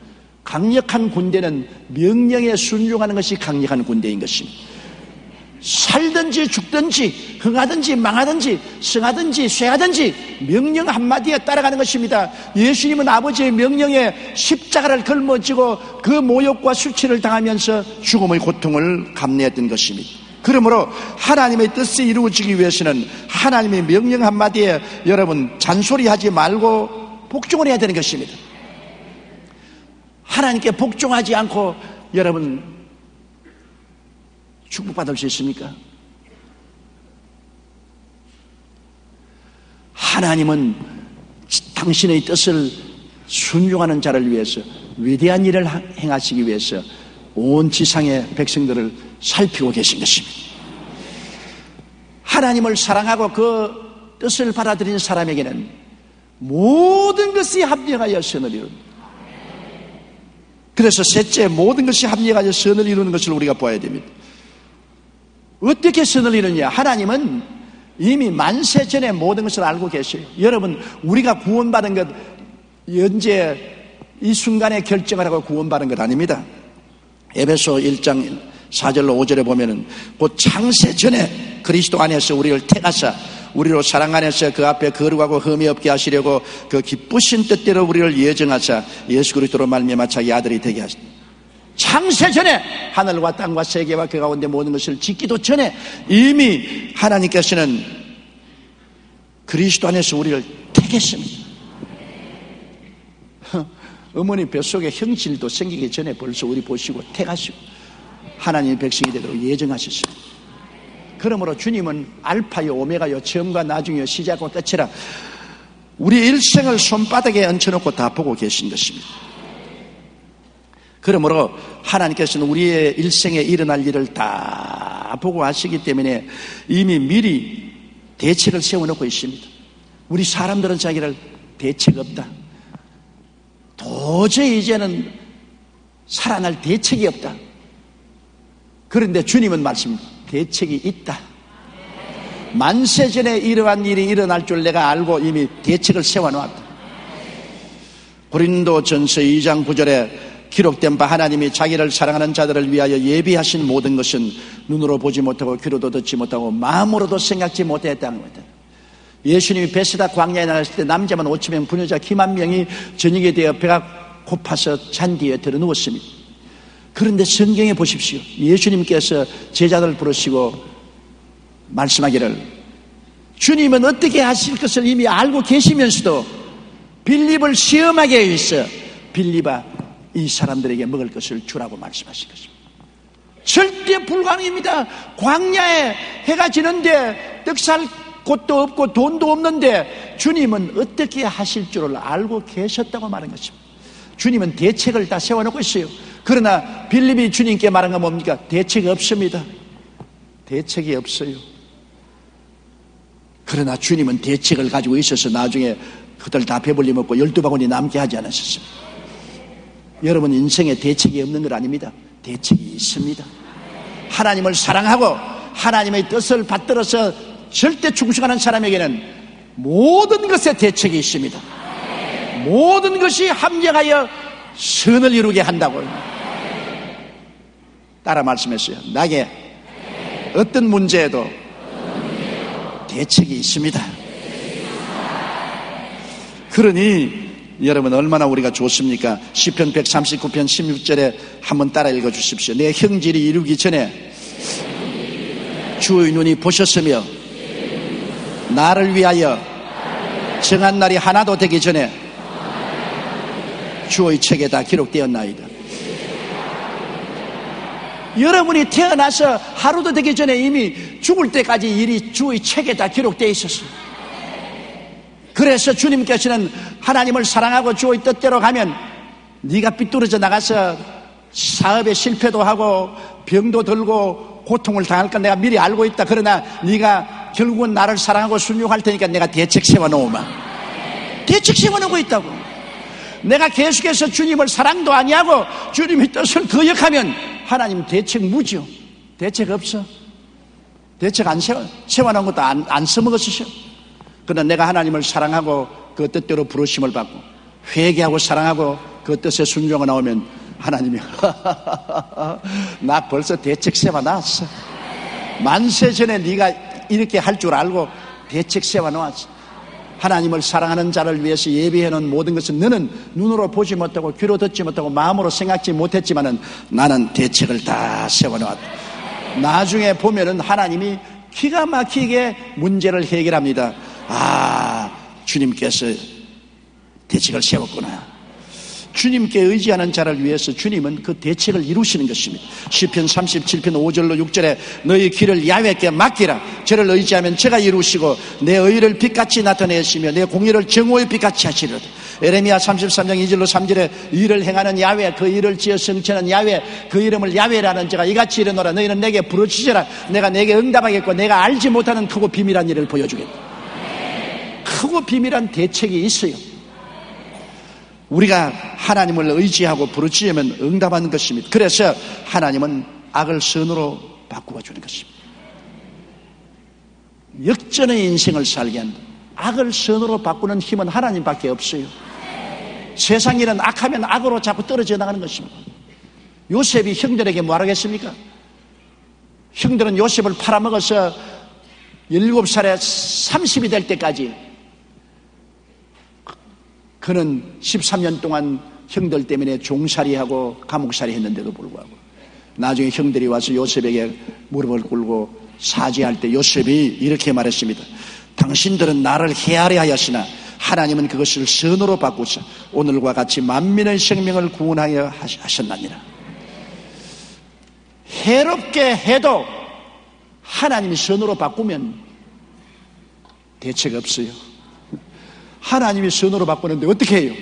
S2: 강력한 군대는 명령에 순종하는 것이 강력한 군대인 것입니다. 살든지 죽든지 흥하든지 망하든지 성하든지 쇠하든지 명령 한마디에 따라가는 것입니다. 예수님은 아버지의 명령에 십자가를 걸머지고 그 모욕과 수치를 당하면서 죽음의 고통을 감내했던 것입니다. 그러므로 하나님의 뜻이 이루어지기 위해서는 하나님의 명령 한마디에 여러분 잔소리하지 말고 복종을 해야 되는 것입니다. 하나님께 복종하지 않고 여러분 축복받을 수 있습니까? 하나님은 당신의 뜻을 순종하는 자를 위해서 위대한 일을 행하시기 위해서 온 지상의 백성들을 살피고 계신 것입니다. 하나님을 사랑하고 그 뜻을 받아들인 사람에게는 모든 것이 합력하여 선을 이룬다. 그래서 셋째, 모든 것이 합력하여 선을 이루는 것을 우리가 보아야 됩니다. 어떻게 선을 이루느냐? 하나님은 이미 만세 전에 모든 것을 알고 계셔요. 여러분, 우리가 구원받은 것 현재 이 순간에 결정을 하고 구원받은 것 아닙니다. 에베소 1장 4절로 5절에 보면은 곧 창세 전에 그리스도 안에서 우리를 택하사 우리로 사랑 안에서 그 앞에 거룩하고 흠이 없게 하시려고 그 기쁘신 뜻대로 우리를 예정하사 예수 그리스도로 말미암아 자기 아들이 되게 하시다. 창세 전에 하늘과 땅과 세계와 그 가운데 모든 것을 짓기도 전에 이미 하나님께서는 그리스도 안에서 우리를 택했습니다. 어머니 뱃속에 형질도 생기기 전에 벌써 우리 보시고 택하시고 하나님의 백성이 되도록 예정하셨습니다. 그러므로 주님은 알파요 오메가요 처음과 나중이요 시작과 끝이라 우리 일생을 손바닥에 얹혀놓고 다 보고 계신 것입니다. 그러므로 하나님께서는 우리의 일생에 일어날 일을 다 보고 하시기 때문에 이미 미리 대책을 세워놓고 있습니다. 우리 사람들은 자기를 대책 없다, 도저히 이제는 살아날 대책이 없다. 그런데 주님은 말씀입니다. 대책이 있다. 만세 전에 이러한 일이 일어날 줄 내가 알고 이미 대책을 세워놓았다. 고린도전서 2장 9절에 기록된 바 하나님이 자기를 사랑하는 자들을 위하여 예비하신 모든 것은 눈으로 보지 못하고 귀로도 듣지 못하고 마음으로도 생각지 못했다는 겁니다. 예수님이 베세다 광야에 나갔을 때 남자만 5,000명, 부녀자 기만 명이 저녁에 되어 배가 고파서 잔 뒤에 들어 누웠습니다. 그런데 성경에 보십시오. 예수님께서 제자들을 부르시고 말씀하기를 주님은 어떻게 하실 것을 이미 알고 계시면서도 빌립을 시험하게 해서 빌립아 이 사람들에게 먹을 것을 주라고 말씀하신 것입니다. 절대 불가능입니다. 광야에 해가 지는데 떡 살 곳도 없고 돈도 없는데 주님은 어떻게 하실 줄을 알고 계셨다고 말한 것입니다. 주님은 대책을 다 세워놓고 있어요. 그러나 빌립이 주님께 말한 건 뭡니까? 대책이 없습니다. 대책이 없어요. 그러나 주님은 대책을 가지고 있어서 나중에 그들 다 배불리 먹고 12바구니 남게 하지 않으셨습니다. 여러분 인생에 대책이 없는 것 아닙니다. 대책이 있습니다. 하나님을 사랑하고 하나님의 뜻을 받들어서 절대 충성하는 사람에게는 모든 것에 대책이 있습니다. 모든 것이 합력하여 선을 이루게 한다고요. 따라 말씀했어요. 나에게 어떤 문제에도 대책이 있습니다. 그러니 여러분 얼마나 우리가 좋습니까? 시편 139편 16절에 한번 따라 읽어주십시오. 내 형질이 이루기 전에 주의 눈이 보셨으며 나를 위하여 정한 날이 하나도 되기 전에 주의 책에 다 기록되었나이다. 여러분이 태어나서 하루도 되기 전에 이미 죽을 때까지 일이 주의 책에 다 기록되어 있었어요. 그래서 주님께서는 하나님을 사랑하고 주의 뜻대로 가면 네가 삐뚤어져 나가서 사업에 실패도 하고 병도 들고 고통을 당할 건 내가 미리 알고 있다. 그러나 네가 결국은 나를 사랑하고 순종할 테니까 내가 대책 세워놓으마. 대책 세워놓고 있다고. 내가 계속해서 주님을 사랑도 아니하고 주님의 뜻을 거역하면 하나님 대책 무지요. 대책 없어. 대책 안 세워놓은 것도 안 써먹었으셔. 그러나 내가 하나님을 사랑하고 그 뜻대로 부르심을 받고 회개하고 사랑하고 그 뜻에 순종을 나오면 하나님이 나 벌써 대책 세워놨어. 만세 전에 네가 이렇게 할 줄 알고 대책 세워놓았어. 하나님을 사랑하는 자를 위해서 예비해놓은 모든 것은 너는 눈으로 보지 못하고 귀로 듣지 못하고 마음으로 생각지 못했지만은 나는 대책을 다 세워놓았다. 나중에 보면은 하나님이 기가 막히게 문제를 해결합니다. 아, 주님께서 대책을 세웠구나. 주님께 의지하는 자를 위해서 주님은 그 대책을 이루시는 것입니다. 시편 37편 5절로 6절에 너희 길을 야훼께 맡기라. 저를 의지하면 저가 이루시고 내 의를 빛같이 나타내시며 내 공의를 정오의 빛같이 하시리로다. 에레미야 33장 2절로 3절에 일을 행하는 야훼, 그 일을 지어 성취하는 야훼, 그 이름을 야훼라는 자가 이같이 이르노라. 너희는 내게 부르짖으라. 내가 내게 응답하겠고 내가 알지 못하는 크고 비밀한 일을 보여주겠다. 크고 비밀한 대책이 있어요. 우리가 하나님을 의지하고 부르짖으면 응답하는 것입니다. 그래서 하나님은 악을 선으로 바꾸어 주는 것입니다. 역전의 인생을 살게 한다. 악을 선으로 바꾸는 힘은 하나님밖에 없어요. 세상 일은 악하면 악으로 자꾸 떨어져 나가는 것입니다. 요셉이 형들에게 뭐라고 했습니까? 형들은 요셉을 팔아먹어서 17살에 30이 될 때까지 그는 13년 동안 형들 때문에 종살이하고 감옥살이 했는데도 불구하고 나중에 형들이 와서 요셉에게 무릎을 꿇고 사죄할 때 요셉이 이렇게 말했습니다. 당신들은 나를 헤아려 하였으나 하나님은 그것을 선으로 바꾸사 오늘과 같이 만민의 생명을 구원하여 하셨나니라. 해롭게 해도 하나님이 선으로 바꾸면 대책 없어요. 하나님이 선으로 바꾸는데 어떻게 해요?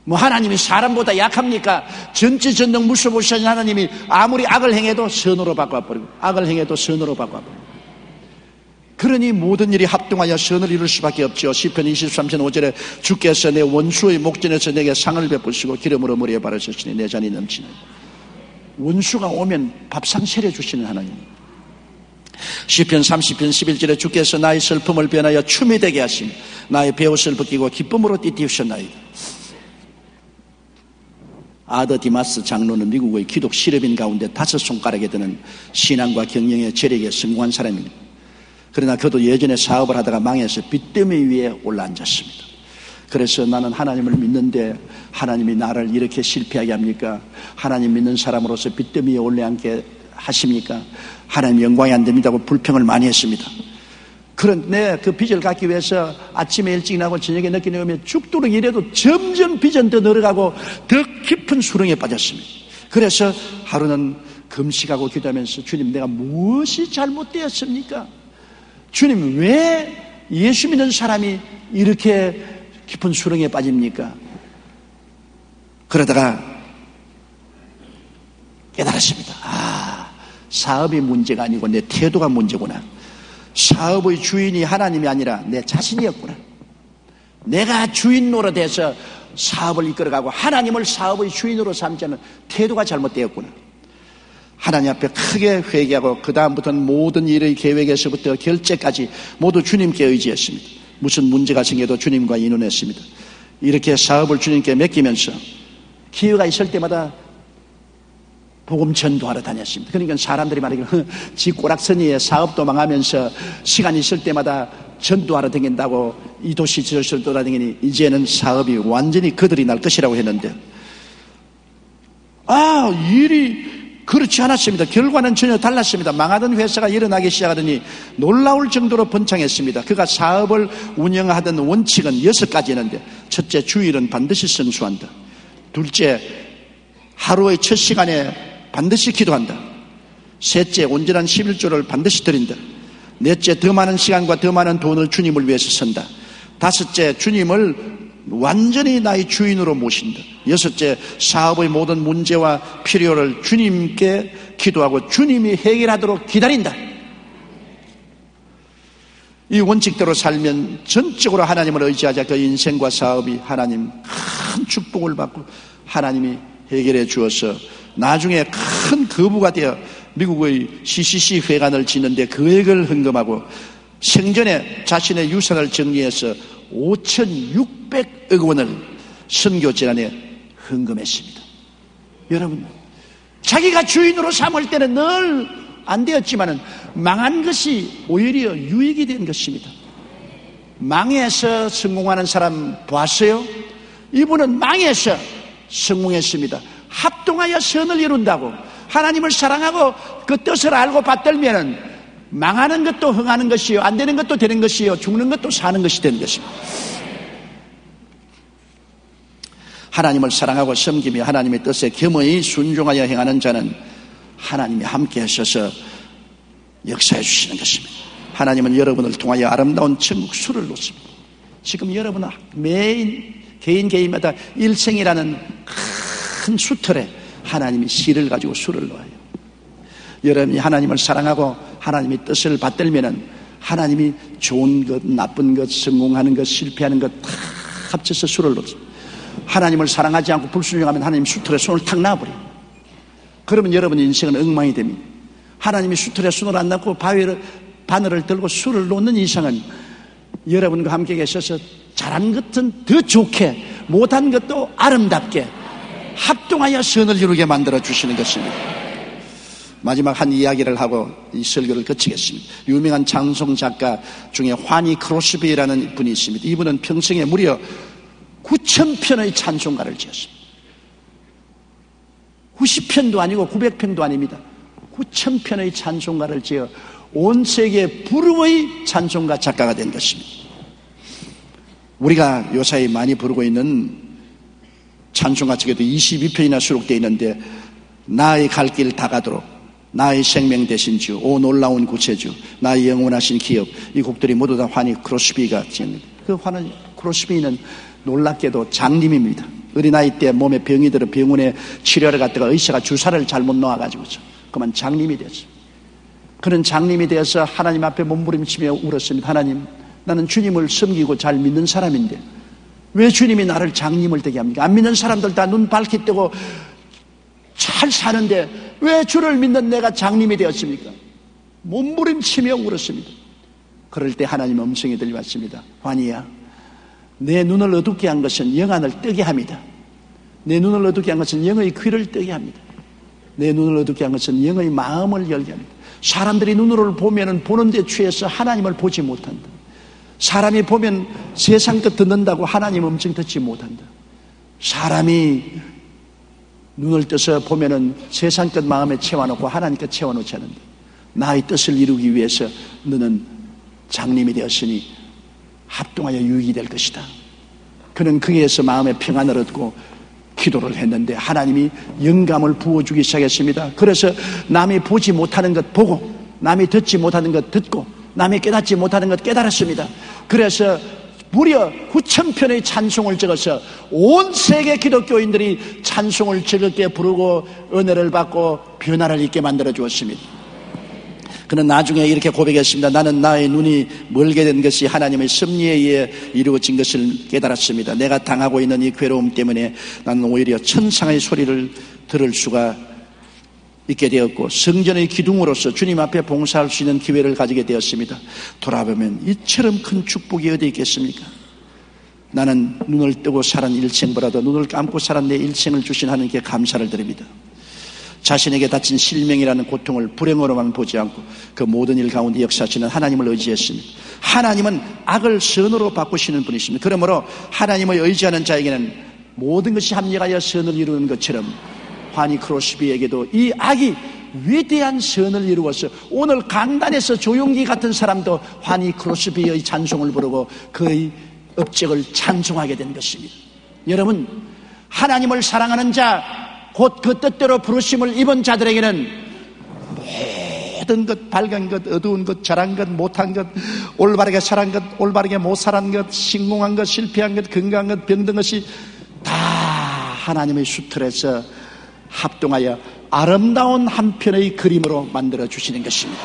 S2: 뭐 하나님이 사람보다 약합니까? 전지전능 무소부시하신 하나님이 아무리 악을 행해도 선으로 바꿔버리고 악을 행해도 선으로 바꿔버리고, 그러니 모든 일이 합동하여 선을 이룰 수밖에 없죠. 시편 23편 5절에 주께서 내 원수의 목전에서 내게 상을 베푸시고 기름으로 머리에 바르셨으니 내 잔이 넘치네. 원수가 오면 밥상 차려주시는 하나님. 시편 30편 11절에 주께서 나의 슬픔을 변하여 춤이 되게 하시며 나의 베옷을 벗기고 기쁨으로 띠띠우셨나이다. 아더 디마스 장로는 미국의 기독 실업인 가운데 5손가락에 드는 신앙과 경영의 재력에 성공한 사람입니다. 그러나 그도 예전에 사업을 하다가 망해서 빚더미 위에 올라앉았습니다. 그래서 나는 하나님을 믿는데 하나님이 나를 이렇게 실패하게 합니까? 하나님 믿는 사람으로서 빚더미 위에 올라앉게 하십니까? 하나님 영광이 안 됩니다고 불평을 많이 했습니다. 그런데 그 빚을 갚기 위해서 아침에 일찍 나고 저녁에 늦게 나오면 죽도록 일해도 점점 빚은 더 늘어가고 더 깊은 수렁에 빠졌습니다. 그래서 하루는 금식하고 기도하면서 주님, 내가 무엇이 잘못되었습니까? 주님, 왜 예수 믿는 사람이 이렇게 깊은 수렁에 빠집니까? 그러다가 깨달았습니다. 사업이 문제가 아니고 내 태도가 문제구나. 사업의 주인이 하나님이 아니라 내 자신이었구나. 내가 주인 노릇해서 사업을 이끌어가고 하나님을 사업의 주인으로 삼지 않은 태도가 잘못되었구나. 하나님 앞에 크게 회개하고 그 다음부터는 모든 일의 계획에서부터 결제까지 모두 주님께 의지했습니다. 무슨 문제가 생겨도 주님과 의논했습니다. 이렇게 사업을 주님께 맡기면서 기회가 있을 때마다 복음 전도하러 다녔습니다. 그러니까 사람들이 말하기를 지 꼬락서니에 사업도 망하면서 시간 있을 때마다 전도하러 다닌다고 이 도시 저 도시를 돌아다니니 이제는 사업이 완전히 그들이 날 것이라고 했는데 일이 그렇지 않았습니다. 결과는 전혀 달랐습니다. 망하던 회사가 일어나기 시작하더니 놀라울 정도로 번창했습니다. 그가 사업을 운영하던 원칙은 6가지였는데 첫째, 주일은 반드시 성수한다. 둘째, 하루의 첫 시간에 반드시 기도한다. 셋째, 온전한 11조를 반드시 드린다. 넷째, 더 많은 시간과 더 많은 돈을 주님을 위해서 쓴다. 다섯째, 주님을 완전히 나의 주인으로 모신다. 여섯째, 사업의 모든 문제와 필요를 주님께 기도하고 주님이 해결하도록 기다린다. 이 원칙대로 살면 전적으로 하나님을 의지하자 그 인생과 사업이 하나님 큰 축복을 받고 하나님이 해결해 주어서 나중에 큰 거부가 되어 미국의 CCC 회관을 짓는데 계획을 헌금하고 생전에 자신의 유산을 정리해서 5,600억 원을 선교재단에 헌금했습니다. 여러분, 자기가 주인으로 삼을 때는 늘 안 되었지만은 망한 것이 오히려 유익이 된 것입니다. 망해서 성공하는 사람 보았어요? 이분은 망해서 성공했습니다. 합동하여 선을 이룬다고 하나님을 사랑하고 그 뜻을 알고 받들면은 망하는 것도 흥하는 것이요, 안 되는 것도 되는 것이요, 죽는 것도 사는 것이 되는 것입니다. 하나님을 사랑하고 섬기며 하나님의 뜻에 겸허히 순종하여 행하는 자는 하나님이 함께 하셔서 역사해 주시는 것입니다. 하나님은 여러분을 통하여 아름다운 천국 수를 놓습니다. 지금 여러분은 매인 개인마다 일생이라는 큰 수틀에 하나님이 씨를 가지고 수를 놓아요. 여러분이 하나님을 사랑하고 하나님의 뜻을 받들면은 하나님이 좋은 것, 나쁜 것, 성공하는 것, 실패하는 것 다 합쳐서 수를 놓습니다. 하나님을 사랑하지 않고 불순종하면 하나님 수틀에 손을 탁 놔버려요. 그러면 여러분의 인생은 엉망이 됩니다. 하나님이 수틀에 손을 안 놓고 바늘을 들고 수를 놓는 이상은 여러분과 함께 계셔서 잘한 것은 더 좋게 못한 것도 아름답게 합동하여 선을 이루게 만들어 주시는 것입니다. 마지막 한 이야기를 하고 이 설교를 거치겠습니다. 유명한 찬송 작가 중에 환희 크로스비라는 분이 있습니다. 이분은 평생에 무려 9,000편의 찬송가를 지었습니다. 90편도 아니고 900편도 아닙니다. 9,000편의 찬송가를 지어 온 세계 부름의 찬송가 작가가 된 것입니다. 우리가 요사이 많이 부르고 있는 찬송가 중에도 22편이나 수록되어 있는데, 나의 갈 길 다 가도록, 나의 생명 되신 주, 오 놀라운 구세주, 나의 영원하신 기업, 이 곡들이 모두 다 환희 크로스비가 지었습니다. 그 환희 크로스비는 놀랍게도 장님입니다. 어린아이 때 몸에 병이 들어 병원에 치료를 갔다가 의사가 주사를 잘못 놓아가지고 그만 장님이 됐어요. 그는 장님이 되어서 하나님 앞에 몸부림치며 울었습니다. 하나님, 나는 주님을 섬기고 잘 믿는 사람인데 왜 주님이 나를 장님을 되게 합니까? 안 믿는 사람들 다 눈 밝히 뜨고 잘 사는데 왜 주를 믿는 내가 장님이 되었습니까? 몸부림치며 울었습니다. 그럴 때 하나님 음성이 들려왔습니다. 환희야, 내 눈을 어둡게 한 것은 영안을 뜨게 합니다. 내 눈을 어둡게 한 것은 영의 귀를 뜨게 합니다. 내 눈을 어둡게 한 것은 영의 마음을 열게 합니다. 사람들이 눈으로 보면 보는 데 취해서 하나님을 보지 못한다. 사람이 보면 세상 것 듣는다고 하나님 음성 듣지 못한다. 사람이 눈을 떠서 보면은 세상 것 마음에 채워놓고 하나님 것 채워놓지 않는다. 나의 뜻을 이루기 위해서 너는 장님이 되었으니 합동하여 유익이 될 것이다. 그는 거기에서 마음의 평안을 얻고 기도를 했는데 하나님이 영감을 부어주기 시작했습니다. 그래서 남이 보지 못하는 것 보고, 남이 듣지 못하는 것 듣고, 남이 깨닫지 못하는 것 깨달았습니다. 그래서 무려 9,000편의 찬송을 적어서 온 세계 기독교인들이 찬송을 즐겁게 부르고 은혜를 받고 변화를 있게 만들어 주었습니다. 그는 나중에 이렇게 고백했습니다. 나는 나의 눈이 멀게 된 것이 하나님의 섭리에 의해 이루어진 것을 깨달았습니다. 내가 당하고 있는 이 괴로움 때문에 나는 오히려 천상의 소리를 들을 수가 있게 되었고, 성전의 기둥으로서 주님 앞에 봉사할 수 있는 기회를 가지게 되었습니다. 돌아보면 이처럼 큰 축복이 어디 있겠습니까? 나는 눈을 뜨고 살은 일생보다도 눈을 감고 살은 내 일생을 주신 하나님께 감사를 드립니다. 자신에게 닥친 실명이라는 고통을 불행으로만 보지 않고 그 모든 일 가운데 역사하시는 하나님을 의지했습니다. 하나님은 악을 선으로 바꾸시는 분이십니다. 그러므로 하나님을 의지하는 자에게는 모든 것이 합력하여 선을 이루는 것처럼 환희 크로스비에게도 이 악이 위대한 선을 이루어서 오늘 강단에서 조용기 같은 사람도 환희 크로스비의 찬송을 부르고 그의 업적을 찬송하게 된 것입니다. 여러분, 하나님을 사랑하는 자, 곧 그 뜻대로 부르심을 입은 자들에게는 모든 것, 밝은 것, 어두운 것, 잘한 것, 못한 것, 올바르게 살한 것, 올바르게 못 살한 것, 성공한 것, 실패한 것, 건강한 것, 병든 것이 다 하나님의 수틀에서 합동하여 아름다운 한 편의 그림으로 만들어 주시는 것입니다.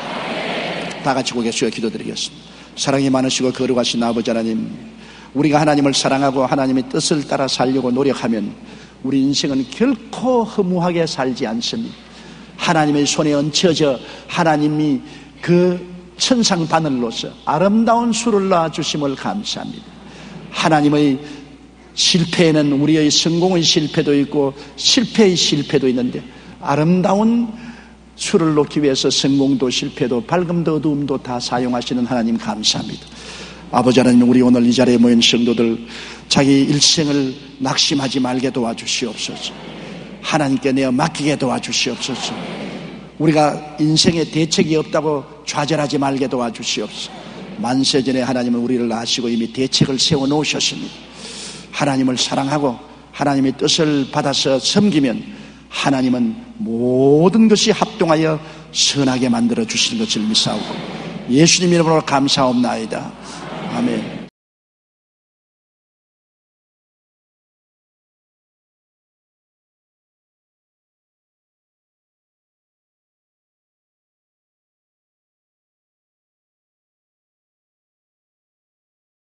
S2: 다 같이 고개 숙여 기도드리겠습니다. 사랑이 많으시고 거룩하신 아버지 하나님, 우리가 하나님을 사랑하고 하나님의 뜻을 따라 살려고 노력하면 우리 인생은 결코 허무하게 살지 않습니다. 하나님의 손에 얹혀져 하나님이 그 천상 바늘로서 아름다운 수를 낳아주심을 감사합니다. 하나님의 실패에는 우리의 성공의 실패도 있고 실패의 실패도 있는데 아름다운 수를 놓기 위해서 성공도 실패도 밝음도 어두움도 다 사용하시는 하나님 감사합니다. 아버지 하나님, 우리 오늘 이 자리에 모인 성도들 자기 일생을 낙심하지 말게 도와주시옵소서. 하나님께 내어 맡기게 도와주시옵소서. 우리가 인생에 대책이 없다고 좌절하지 말게 도와주시옵소서. 만세전에 하나님은 우리를 아시고 이미 대책을 세워놓으셨습니다. 하나님을 사랑하고 하나님의 뜻을 받아서 섬기면 하나님은 모든 것이 합동하여 선하게 만들어 주시는 것을 믿사오고 예수님 이름으로 감사옵나이다. 아멘.